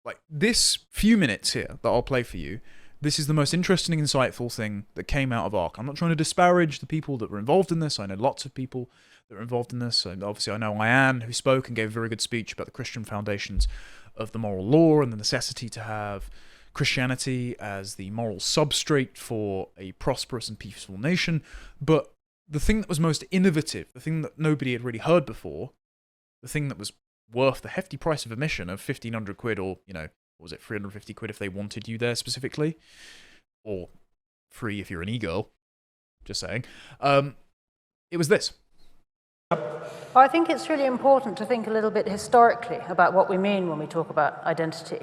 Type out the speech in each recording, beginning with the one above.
Like, this few minutes here that I'll play for you, this is the most interesting, insightful thing that came out of ARC. I'm not trying to disparage the people that were involved in this. I know lots of people that were involved in this. And obviously, I know Ian, who spoke and gave a very good speech about the Christian foundations of the moral law and the necessity to have Christianity as the moral substrate for a prosperous and peaceful nation. But the thing that was most innovative, the thing that nobody had really heard before, the thing that was worth the hefty price of admission of 1,500 quid, or, what was it, 350 quid if they wanted you there specifically, or free if you're an e-girl, just saying, it was this. I think it's really important to think a little bit historically about what we mean when we talk about identity.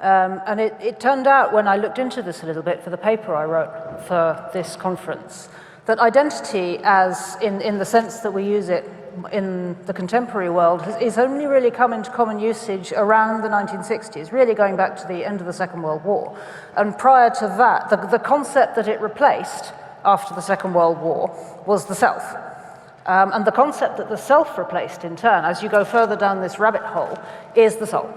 And it turned out, when I looked into this a little bit for the paper I wrote for this conference, that identity, as in the sense that we use it in the contemporary world, is only really come into common usage around the 1960s, really going back to the end of the Second World War. And prior to that, the concept that it replaced after the Second World War was the self. And the concept that the self replaced, in turn, as you go further down this rabbit hole, is the soul.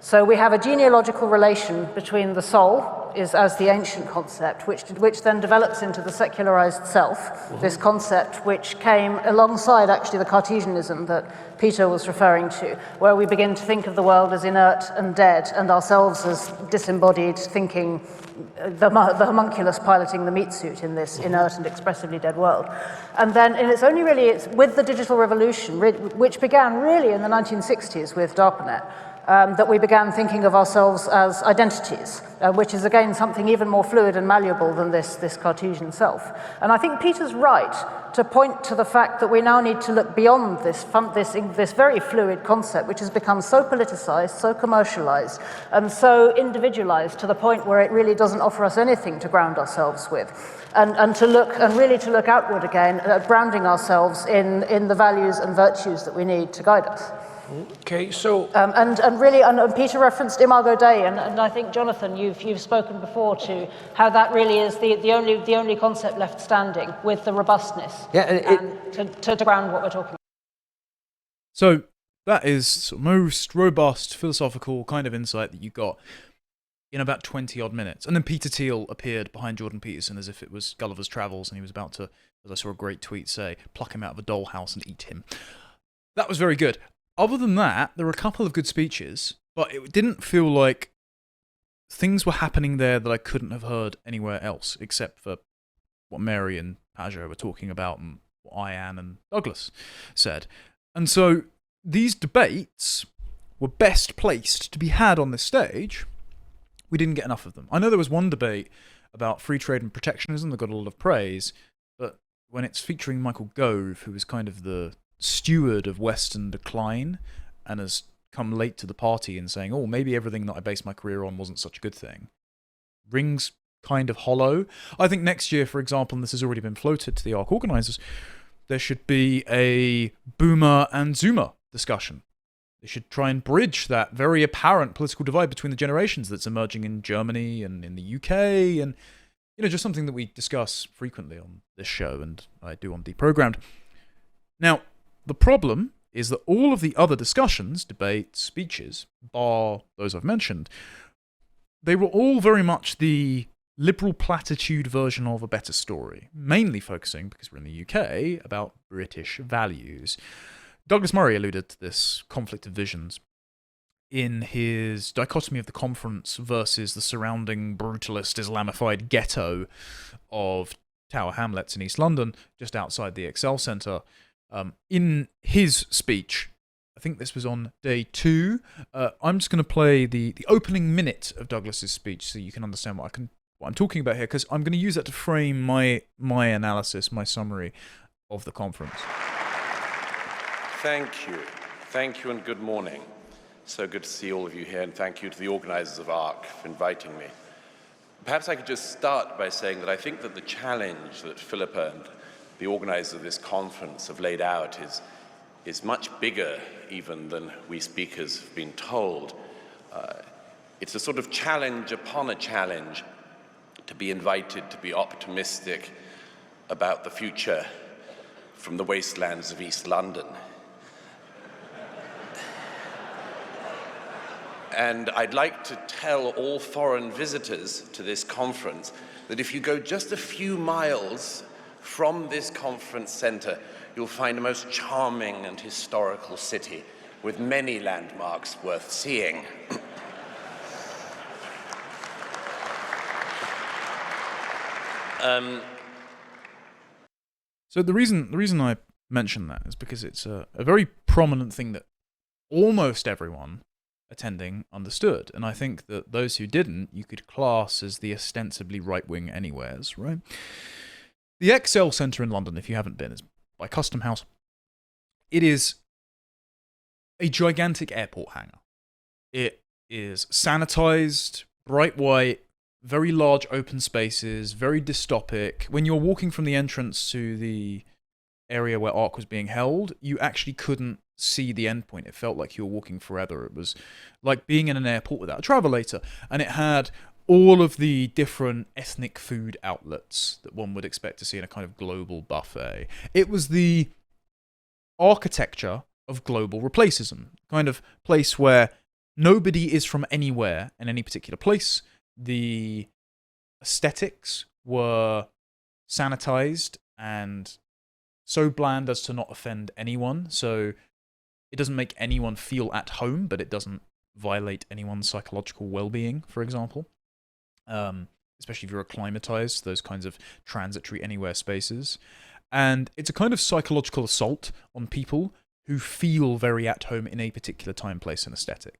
So we have a genealogical relation between the soul, as the ancient concept, which then develops into the secularized self, this concept which came alongside actually the Cartesianism that Peter was referring to, where we begin to think of the world as inert and dead, and ourselves as disembodied, thinking the homunculus piloting the meat suit in this inert and expressively dead world. And then it's only really with the digital revolution, which began really in the 1960s with DARPANET, that we began thinking of ourselves as identities, which is again something even more fluid and malleable than this Cartesian self. And I think Peter's right to point to the fact that we now need to look beyond this very fluid concept, which has become so politicized, so commercialized, and so individualized to the point where it really doesn't offer us anything to ground ourselves with. And really to look outward again, grounding ourselves in the values and virtues that we need to guide us. Okay, so and Peter referenced Imago Dei, and I think, Jonathan, you've spoken before to how that really is the only concept left standing with the robustness, to ground what we're talking about. So that is the most robust philosophical kind of insight that you got in about 20 odd minutes, and then Peter Thiel appeared behind Jordan Peterson as if it was Gulliver's Travels, and he was about to, as I saw a great tweet say, pluck him out of a dollhouse and eat him. That was very good. Other than that, there were a couple of good speeches, but it didn't feel like things were happening there that I couldn't have heard anywhere else, except for what Mary and Pajo were talking about and what Ian and Douglas said. And so these debates were best placed to be had on this stage. We didn't get enough of them. I know there was one debate about free trade and protectionism that got a lot of praise, but when it's featuring Michael Gove, who is kind of the steward of Western decline and has come late to the party and saying, oh, maybe everything that I based my career on wasn't such a good thing, rings kind of hollow. I think next year, for example, and this has already been floated to the ARC organisers, there should be a boomer and zoomer discussion. They should try and bridge that very apparent political divide between the generations that's emerging in Germany and in the UK, and just something that we discuss frequently on this show and I do on Deprogrammed. Now, the problem is that all of the other discussions, debates, speeches, bar those I've mentioned, they were all very much the liberal platitude version of a better story, mainly focusing, because we're in the UK, about British values. Douglas Murray alluded to this conflict of visions in his dichotomy of the conference versus the surrounding brutalist Islamified ghetto of Tower Hamlets in East London, just outside the Excel Centre. In his speech, I think this was on day 2, I'm just going to play the opening minute of Douglas's speech so you can understand what I'm talking about here, because I'm going to use that to frame my analysis, my summary of the conference. Thank you and good morning. So good to see all of you here, and thank you to the organisers of ARC for inviting me. Perhaps I could just start by saying that I think that the challenge that Philippa and the organisers of this conference have laid out is much bigger even than we speakers have been told. It's a sort of challenge upon a challenge to be invited to be optimistic about the future from the wastelands of East London. And I'd like to tell all foreign visitors to this conference that if you go just a few miles from this conference center, you'll find a most charming and historical city with many landmarks worth seeing. So the reason I mention that is because it's a very prominent thing that almost everyone attending understood, and I think that those who didn't, you could class as the ostensibly right-wing anywheres, right? The ExCeL Centre in London, if you haven't been, is by Custom House. It is a gigantic airport hangar. It is sanitized, bright white, very large open spaces, very dystopic. When you're walking from the entrance to the area where ARC was being held, you actually couldn't see the endpoint. It felt like you were walking forever. It was like being in an airport without a travelator. And it had all of the different ethnic food outlets that one would expect to see in a kind of global buffet. It was the architecture of global replacism, kind of place where nobody is from anywhere in any particular place. The aesthetics were sanitized and so bland as to not offend anyone. So it doesn't make anyone feel at home, but it doesn't violate anyone's psychological well-being, for example. Especially if you're acclimatized to those kinds of transitory anywhere spaces. And it's a kind of psychological assault on people who feel very at home in a particular time, place, and aesthetic.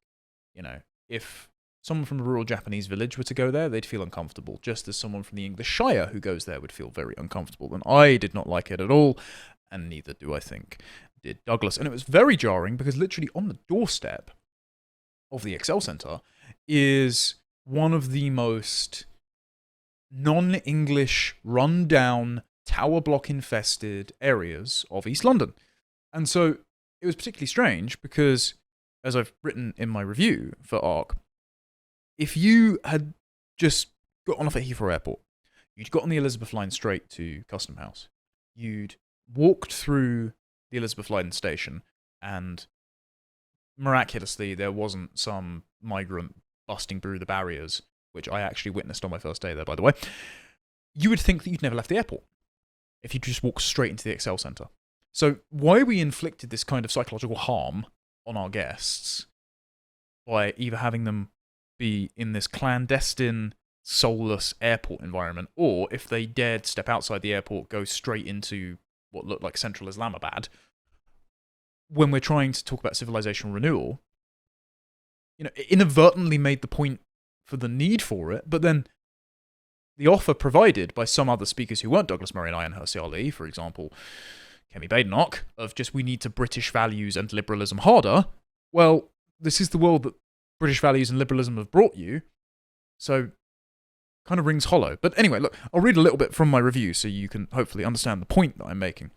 You know, if someone from a rural Japanese village were to go there, they'd feel uncomfortable, just as someone from the English Shire who goes there would feel very uncomfortable. And I did not like it at all, and neither do I think did Douglas. And it was very jarring because literally on the doorstep of the ExCeL Centre is one of the most non-English, run-down, tower block-infested areas of East London. And so it was particularly strange because, as I've written in my review for ARC, if you had just got on off at Heathrow Airport, you'd got on the Elizabeth line straight to Custom House, you'd walked through the Elizabeth line station, and miraculously there wasn't some migrant busting through the barriers, which I actually witnessed on my first day there, by the way, you would think that you'd never left the airport if you just walked straight into the ExCeL Centre. So why we inflicted this kind of psychological harm on our guests by either having them be in this clandestine, soulless airport environment, or if they dared step outside the airport, go straight into what looked like central Islamabad, when we're trying to talk about civilizational renewal, you know, it inadvertently made the point for the need for it, but then the offer provided by some other speakers who weren't Douglas Murray and Ayaan Hirsi Ali, for example, Kemi Badenoch, of just we need to British values and liberalism harder. Well, this is the world that British values and liberalism have brought you, so kind of rings hollow. But anyway, look, I'll read a little bit from my review so you can hopefully understand the point that I'm making.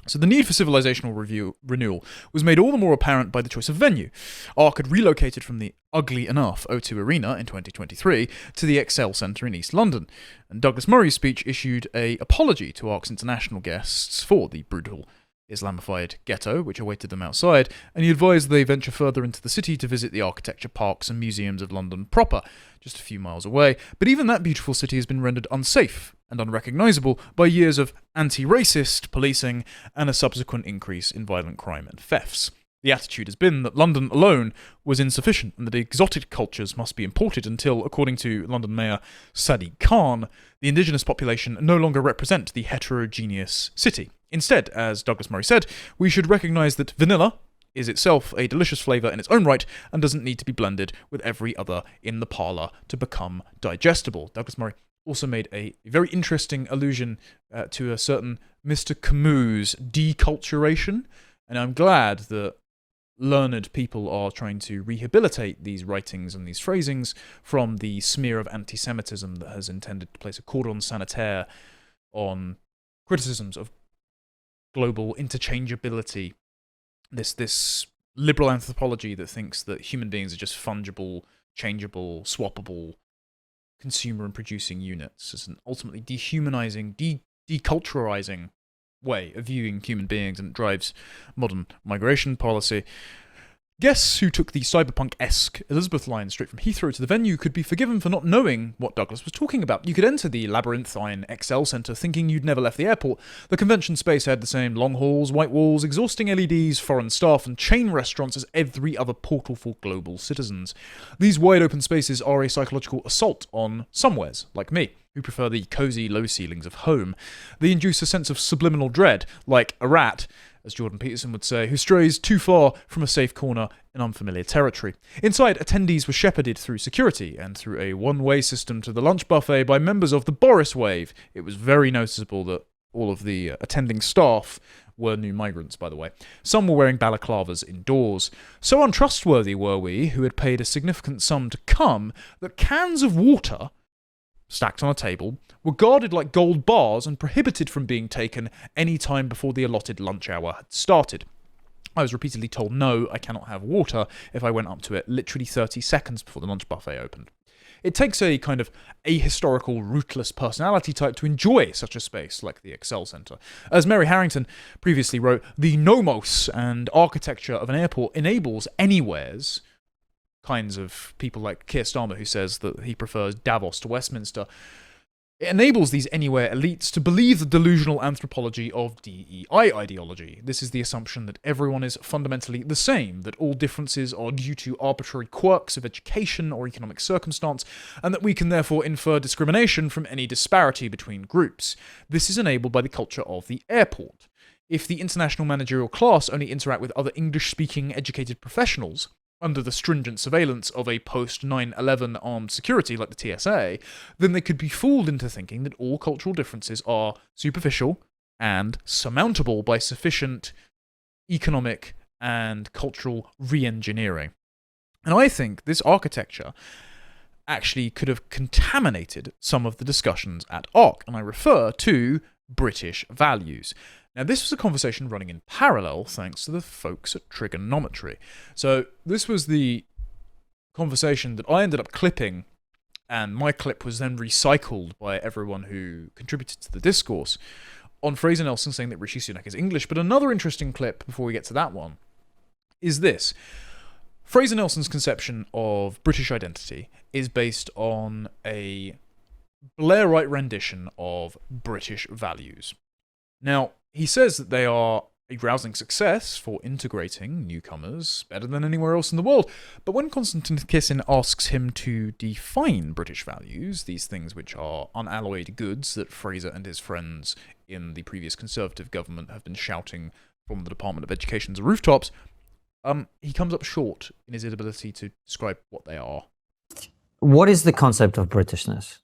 So the need for civilizational renewal was made all the more apparent by the choice of venue. ARC had relocated from the ugly enough O2 Arena in 2023 to the ExCeL Centre in East London, and Douglas Murray's speech issued an apology to ARC's international guests for the brutal Islamified ghetto which awaited them outside, and he advised they venture further into the city to visit the architecture, parks and museums of London proper, just a few miles away. But even that beautiful city has been rendered unsafe and unrecognisable by years of anti-racist policing and a subsequent increase in violent crime and thefts. The attitude has been that London alone was insufficient and that exotic cultures must be imported until, according to London Mayor Sadiq Khan, the indigenous population no longer represent the heterogeneous city. Instead, as Douglas Murray said, we should recognise that vanilla is itself a delicious flavour in its own right and doesn't need to be blended with every other in the parlour to become digestible. Douglas Murray also made a very interesting allusion to a certain Mr. Camus' deculturation, and I'm glad that learned people are trying to rehabilitate these writings and these phrasings from the smear of anti-Semitism that has intended to place a cordon sanitaire on criticisms of global interchangeability, this liberal anthropology that thinks that human beings are just fungible, changeable, swappable, consumer and producing units. It's an ultimately dehumanizing, deculturalizing way of viewing human beings, and it drives modern migration policy. Guests who took the cyberpunk-esque Elizabeth line straight from Heathrow to the venue could be forgiven for not knowing what Douglas was talking about. You could enter the labyrinthine XL Centre thinking you'd never left the airport. The convention space had the same long halls, white walls, exhausting LEDs, foreign staff, and chain restaurants as every other portal for global citizens. These wide-open spaces are a psychological assault on somewheres, like me, who prefer the cosy low ceilings of home. They induce a sense of subliminal dread, like a rat, as Jordan Peterson would say, who strays too far from a safe corner in unfamiliar territory. Inside, attendees were shepherded through security and through a one-way system to the lunch buffet by members of the Boris Wave. It was very noticeable that all of the attending staff were new migrants, by the way. Some were wearing balaclavas indoors. So untrustworthy were we, who had paid a significant sum to come, that cans of water, stacked on a table, were guarded like gold bars and prohibited from being taken any time before the allotted lunch hour had started. I was repeatedly told no, I cannot have water if I went up to it literally 30 seconds before the lunch buffet opened. It takes a kind of ahistorical, rootless personality type to enjoy such a space like the Excel Centre. As Mary Harrington previously wrote, the nomos and architecture of an airport enables anywheres, kinds of people like Keir Starmer, who says that he prefers Davos to Westminster. It enables these anywhere elites to believe the delusional anthropology of DEI ideology. This is the assumption that everyone is fundamentally the same, that all differences are due to arbitrary quirks of education or economic circumstance, and that we can therefore infer discrimination from any disparity between groups. This is enabled by the culture of the airport. If the international managerial class only interact with other English-speaking educated professionals, under the stringent surveillance of a post-9/11 armed security like the TSA, then they could be fooled into thinking that all cultural differences are superficial and surmountable by sufficient economic and cultural re-engineering. And I think this architecture actually could have contaminated some of the discussions at ARC, and I refer to British values. Now, this was a conversation running in parallel thanks to the folks at Trigonometry. So this was the conversation that I ended up clipping, and my clip was then recycled by everyone who contributed to the discourse on Fraser Nelson saying that Rishi Sunak is English. But another interesting clip, before we get to that one, is this. Fraser Nelson's conception of British identity is based on a Blairite rendition of British values. Now, he says that they are a rousing success for integrating newcomers better than anywhere else in the world. But when Konstantin Kissin asks him to define British values, these things which are unalloyed goods that Fraser and his friends in the previous Conservative government have been shouting from the Department of Education's rooftops, he comes up short in his inability to describe what they are. What is the concept of Britishness?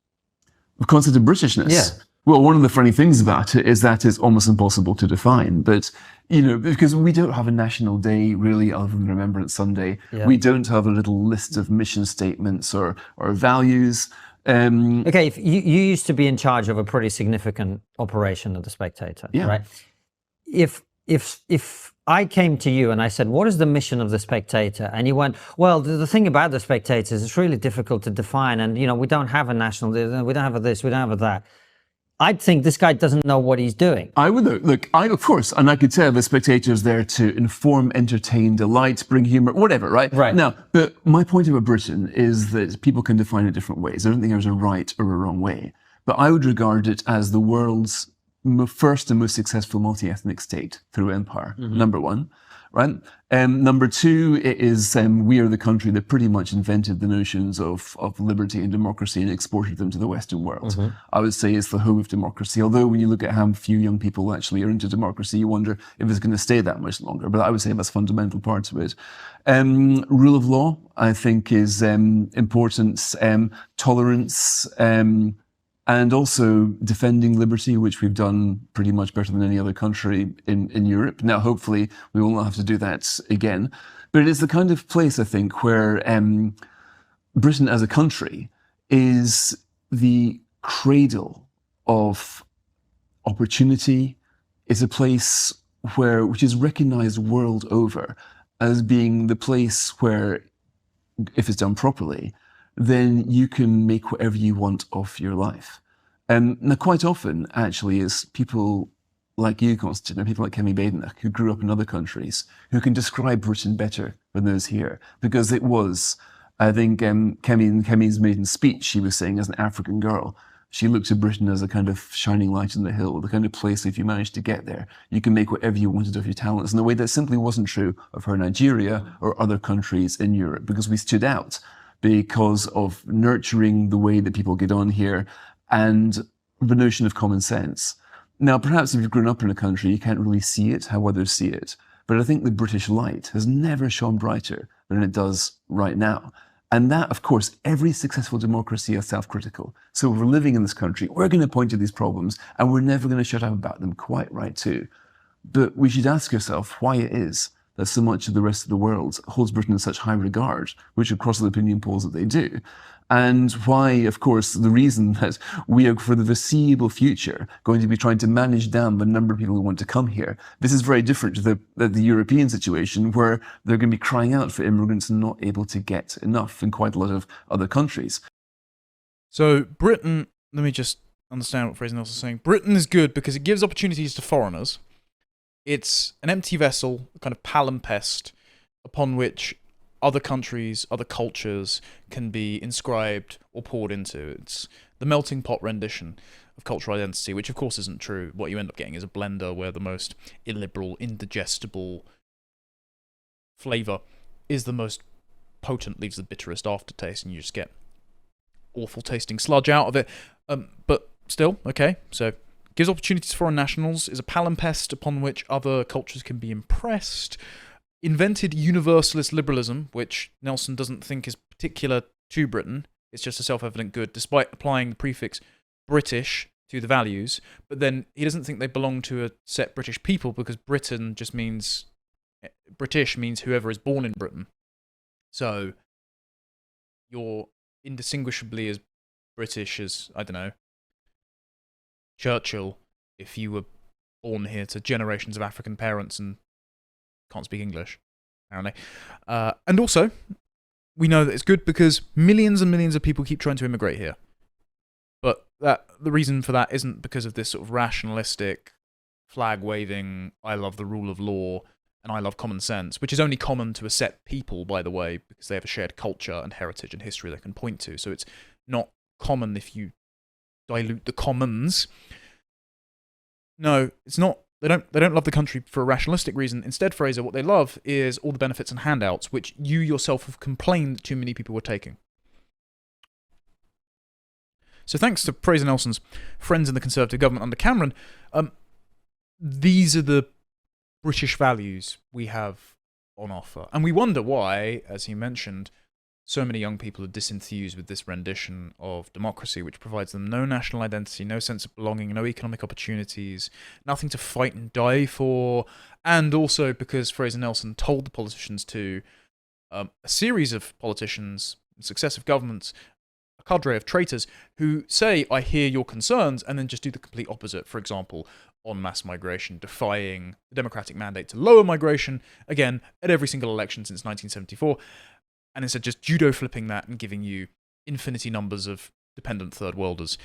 The concept of Britishness? Yeah. Well, one of the funny things about it is that it's almost impossible to define. But, you know, because we don't have a national day really other than Remembrance Sunday. Yeah. We don't have a little list of mission statements or values. Okay, if you used to be in charge of a pretty significant operation at The Spectator, yeah. Right? If I came to you and I said, what is the mission of The Spectator? And you went, well, the thing about The Spectator is it's really difficult to define. And, you know, we don't have a national, we don't have a this, we don't have a that. I'd think this guy doesn't know what he's doing. I would look. Of course, and I could tell The Spectator is there to inform, entertain, delight, bring humor, whatever, right? Right. Now, but my point about Britain is that people can define it different ways. I don't think there's a right or a wrong way. But I would regard it as the world's first and most successful multi-ethnic state through empire, number one, right? Number two, it is we are the country that pretty much invented the notions of liberty and democracy and exported them to the Western world. I would say it's the home of democracy, although when you look at how few young people actually are into democracy, you wonder if it's going to stay that much longer. But I would say that's a fundamental part of it. Rule of law, I think, is important. Tolerance, and also defending liberty, which we've done pretty much better than any other country in Europe. Now, hopefully, we will not have to do that again. But it is the kind of place, I think, where Britain as a country is the cradle of opportunity. It's a place which is recognized world over as being the place where, if it's done properly, then you can make whatever you want of your life. Now, quite often, actually, is people like you, Constantine, and people like Kemi Badenoch, who grew up in other countries, who can describe Britain better for those here, because it was, I think, Kemi's maiden speech, she was saying, as an African girl, she looked to Britain as a kind of shining light on the hill, the kind of place, if you manage to get there, you can make whatever you wanted of your talents, in a way that simply wasn't true of her Nigeria or other countries in Europe, because we stood out because of nurturing the way that people get on here and the notion of common sense. Now, perhaps if you've grown up in a country, you can't really see it how others see it, but I think the British light has never shone brighter than it does right now. And that, of course, every successful democracy is self-critical. So if we're living in this country, we're going to point to these problems, and we're never going to shut up about them. Quite right, too. But we should ask ourselves why it is that so much of the rest of the world holds Britain in such high regard, which across the opinion polls that they do. And why, of course, the reason that we are, for the foreseeable future, going to be trying to manage down the number of people who want to come here. This is very different to the European situation, where they're going to be crying out for immigrants and not able to get enough in quite a lot of other countries. So Britain, let me just understand what Fraser Nelson's saying. Britain is good because it gives opportunities to foreigners. It's an empty vessel, a kind of palimpsest, upon which other countries, other cultures can be inscribed or poured into. It's the melting pot rendition of cultural identity, which of course isn't true. What you end up getting is a blender where the most illiberal, indigestible flavour is the most potent, leaves the bitterest aftertaste, and you just get awful tasting sludge out of it. But still, okay, so gives opportunities to foreign nationals, is a palimpsest upon which other cultures can be impressed, invented universalist liberalism, which Nelson doesn't think is particular to Britain. It's just a self-evident good, despite applying the prefix British to the values. But then he doesn't think they belong to a set British people, because Britain just means... British means whoever is born in Britain. So you're indistinguishably as British as, I don't know, Churchill, if you were born here to generations of African parents and can't speak English, apparently. And also, we know that it's good because millions and millions of people keep trying to immigrate here. But the reason for that isn't because of this sort of rationalistic, flag-waving, I love the rule of law, and I love common sense, which is only common to a set people, by the way, because they have a shared culture and heritage and history they can point to. So it's not common if you dilute the commons. No, it's not. They don't love the country for a rationalistic reason. Instead, Fraser, what they love is all the benefits and handouts, which you yourself have complained too many people were taking. So thanks to Fraser Nelson's friends in the Conservative government under Cameron, these are the British values we have on offer. And we wonder why, as he mentioned, so many young people are disenthused with this rendition of democracy, which provides them no national identity, no sense of belonging, no economic opportunities, nothing to fight and die for, and also because Fraser Nelson told the politicians to, a series of politicians, successive governments, a cadre of traitors who say, I hear your concerns, and then just do the complete opposite. For example, on mass migration, defying the democratic mandate to lower migration, again, at every single election since 1974, and instead just judo flipping that and giving you infinity numbers of dependent third worlders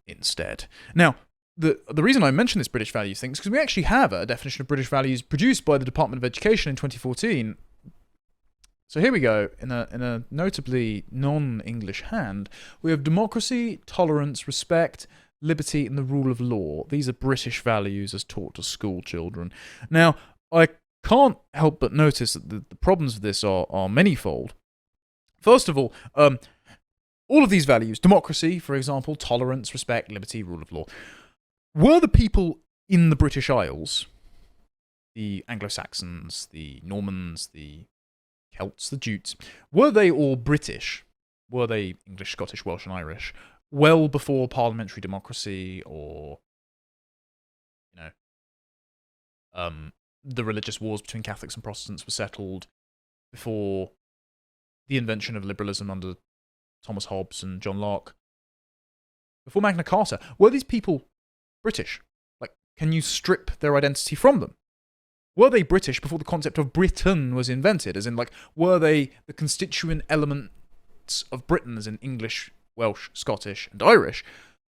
instead. Now, the reason I mention this British values thing is because we actually have a definition of British values produced by the Department of Education in 2014. So here we go, in a notably non-English hand, we have democracy, tolerance, respect, liberty, and the rule of law. These are British values as taught to school children. Now, I can't help but notice that the problems of this are manifold. First of all of these values, democracy, for example, tolerance, respect, liberty, rule of law, were the people in the British Isles, the Anglo-Saxons, the Normans, the Celts, the Jutes, were they all British? Were they English, Scottish, Welsh, and Irish? Well before parliamentary democracy or, the religious wars between Catholics and Protestants were settled, before the invention of liberalism under Thomas Hobbes and John Locke, before Magna Carta, were these people British? Like, can you strip their identity from them? Were they British before the concept of Britain was invented? As in, like, were they the constituent elements of Britain, as in English, Welsh, Scottish, and Irish?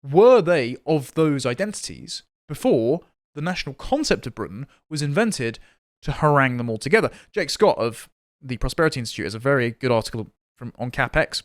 Were they of those identities before the national concept of Britain was invented to harangue them all together? Jake Scott of the Prosperity Institute, has a very good article on CapX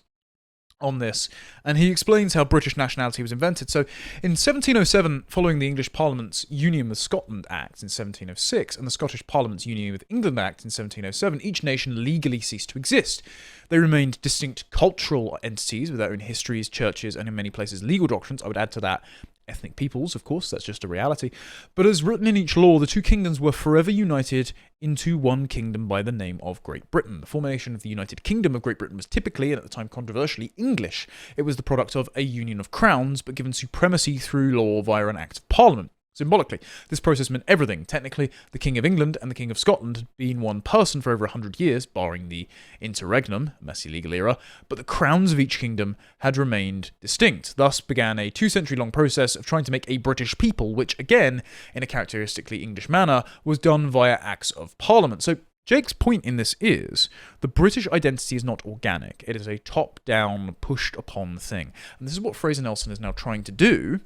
on this, and he explains how British nationality was invented. So in 1707, following the English Parliament's Union with Scotland Act in 1706 and the Scottish Parliament's Union with England Act in 1707, each nation legally ceased to exist. They remained distinct cultural entities with their own histories, churches, and in many places legal doctrines. I would add to that ethnic peoples, of course, that's just a reality. But as written in each law, the two kingdoms were forever united into one kingdom by the name of Great Britain. The formation of the United Kingdom of Great Britain was typically, and at the time controversially, English. It was the product of a union of crowns, but given supremacy through law via an Act of Parliament. Symbolically, this process meant everything. Technically, the King of England and the King of Scotland had been one person for over 100 years, barring the interregnum, messy legal era, but the crowns of each kingdom had remained distinct. Thus began a 2-century-long process of trying to make a British people, which, again, in a characteristically English manner, was done via Acts of Parliament. So Jake's point in this is the British identity is not organic. It is a top-down, pushed-upon thing. And this is what Fraser Nelson is now trying to do,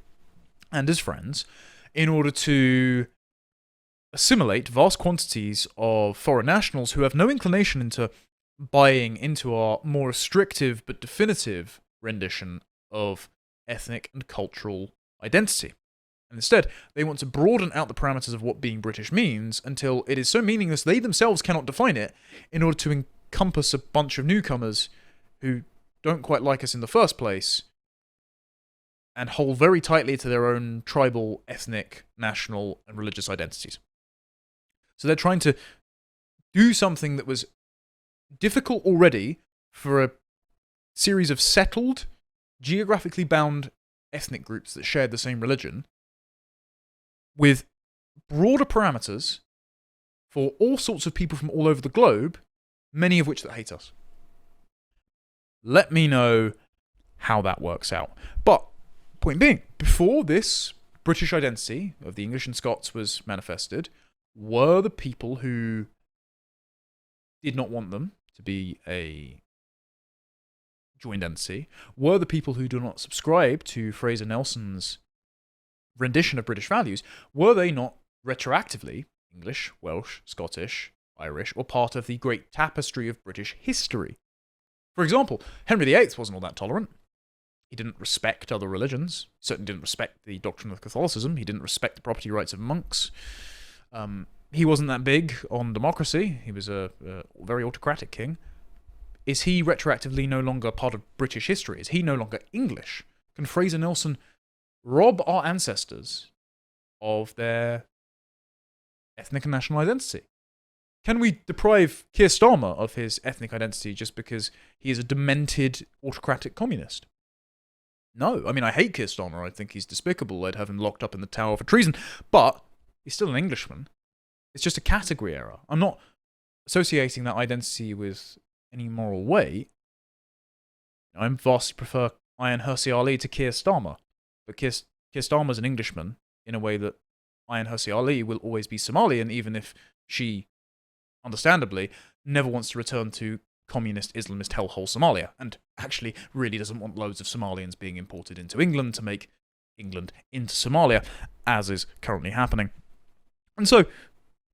and his friends, in order to assimilate vast quantities of foreign nationals who have no inclination into buying into our more restrictive but definitive rendition of ethnic and cultural identity. And instead, they want to broaden out the parameters of what being British means until it is so meaningless they themselves cannot define it in order to encompass a bunch of newcomers who don't quite like us in the first place and hold very tightly to their own tribal, ethnic, national, and religious identities. So they're trying to do something that was difficult already for a series of settled, geographically bound ethnic groups that shared the same religion, with broader parameters for all sorts of people from all over the globe, many of which that hate us. Let me know how that works out. But point being, before this British identity of the English and Scots was manifested, were the people who did not want them to be a joined entity, were the people who do not subscribe to Fraser Nelson's rendition of British values, were they not retroactively English, Welsh, Scottish, Irish, or part of the great tapestry of British history? For example, Henry VIII wasn't all that tolerant. He didn't respect other religions. He certainly didn't respect the doctrine of Catholicism. He didn't respect the property rights of monks. He wasn't that big on democracy. He was a very autocratic king. Is he retroactively no longer part of British history? Is he no longer English? Can Fraser Nelson rob our ancestors of their ethnic and national identity? Can we deprive Keir Starmer of his ethnic identity just because he is a demented autocratic communist? No. I mean, I hate Keir Starmer. I think he's despicable. I'd have him locked up in the Tower for treason. But he's still an Englishman. It's just a category error. I'm not associating that identity with any moral weight. I vastly prefer Ayaan Hirsi Ali to Keir Starmer. But Keir Starmer's an Englishman in a way that Ayaan Hirsi Ali will always be Somalian, even if she, understandably, never wants to return to communist Islamist hellhole Somalia, and actually really doesn't want loads of Somalians being imported into England to make England into Somalia, as is currently happening. And so,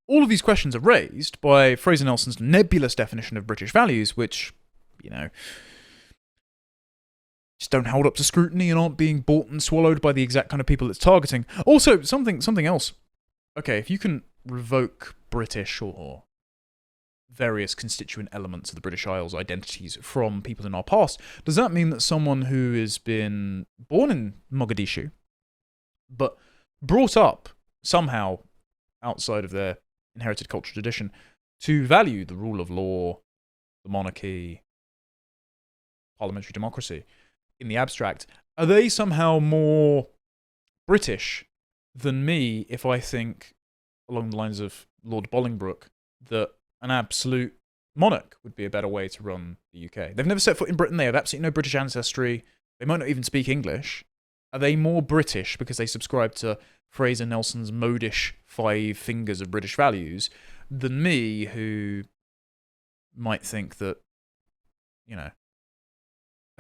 all of these questions are raised by Fraser Nelson's nebulous definition of British values, which, just don't hold up to scrutiny and aren't being bought and swallowed by the exact kind of people it's targeting. Also, something else. Okay, if you can revoke British or various constituent elements of the British Isles' identities from people in our past, does that mean that someone who has been born in Mogadishu, but brought up somehow outside of their inherited cultural tradition to value the rule of law, the monarchy, parliamentary democracy in the abstract, are they somehow more British than me if I think, along the lines of Lord Bolingbroke, that an absolute monarch would be a better way to run the UK? They've never set foot in Britain. They have absolutely no British ancestry. They might not even speak English. Are they more British because they subscribe to Fraser Nelson's modish 5 fingers of British values than me, who might think that, a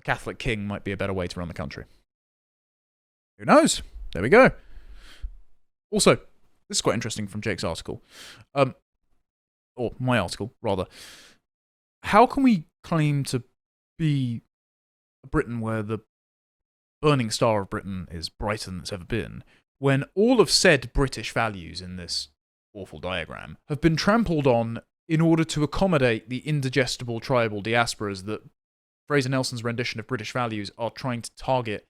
Catholic king might be a better way to run the country? Who knows? There we go. Also, this is quite interesting from Jake's article. Or my article, rather. how can we claim to be a Britain where the burning star of Britain is brighter than it's ever been, when all of said British values in this awful diagram have been trampled on in order to accommodate the indigestible tribal diasporas that Fraser Nelson's rendition of British values are trying to target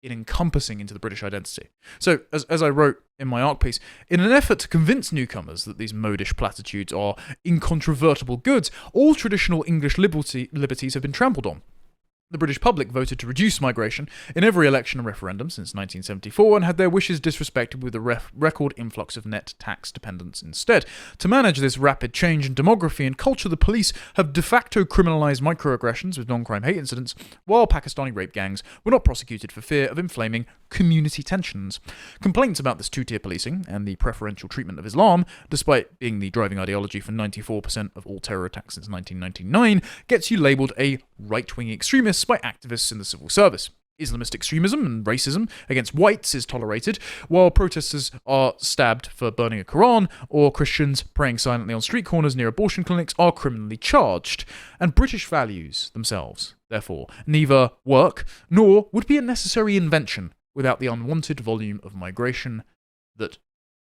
in encompassing into the British identity? So, as I wrote in my ARC piece, in an effort to convince newcomers that these modish platitudes are incontrovertible goods, all traditional English liberties have been trampled on. The British public voted to reduce migration in every election and referendum since 1974 and had their wishes disrespected with a record influx of net tax dependents instead. To manage this rapid change in demography and culture, the police have de facto criminalised microaggressions with non-crime hate incidents, while Pakistani rape gangs were not prosecuted for fear of inflaming community tensions. Complaints about this two-tier policing and the preferential treatment of Islam, despite being the driving ideology for 94% of all terror attacks since 1999, gets you labelled a right-wing extremist by activists in the civil service. Islamist extremism and racism against whites is tolerated, while protesters are stabbed for burning a Quran, or Christians praying silently on street corners near abortion clinics are criminally charged. And British values themselves, therefore, neither work nor would be a necessary invention without the unwanted volume of migration that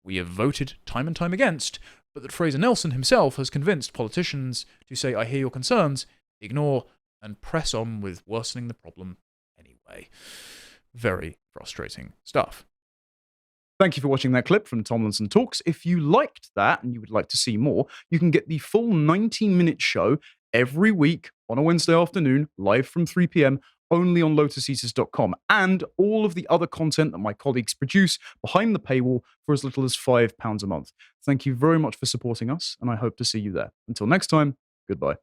we have voted time and time against, but that Fraser Nelson himself has convinced politicians to say, I hear your concerns, ignore, and press on with worsening the problem anyway. Very frustrating stuff. Thank you for watching that clip from Tomlinson Talks. If you liked that and you would like to see more, you can get the full 90-minute show every week on a Wednesday afternoon, live from 3 p.m, only on lotuseaters.com, and all of the other content that my colleagues produce behind the paywall for as little as £5 a month. Thank you very much for supporting us, and I hope to see you there. Until next time, goodbye.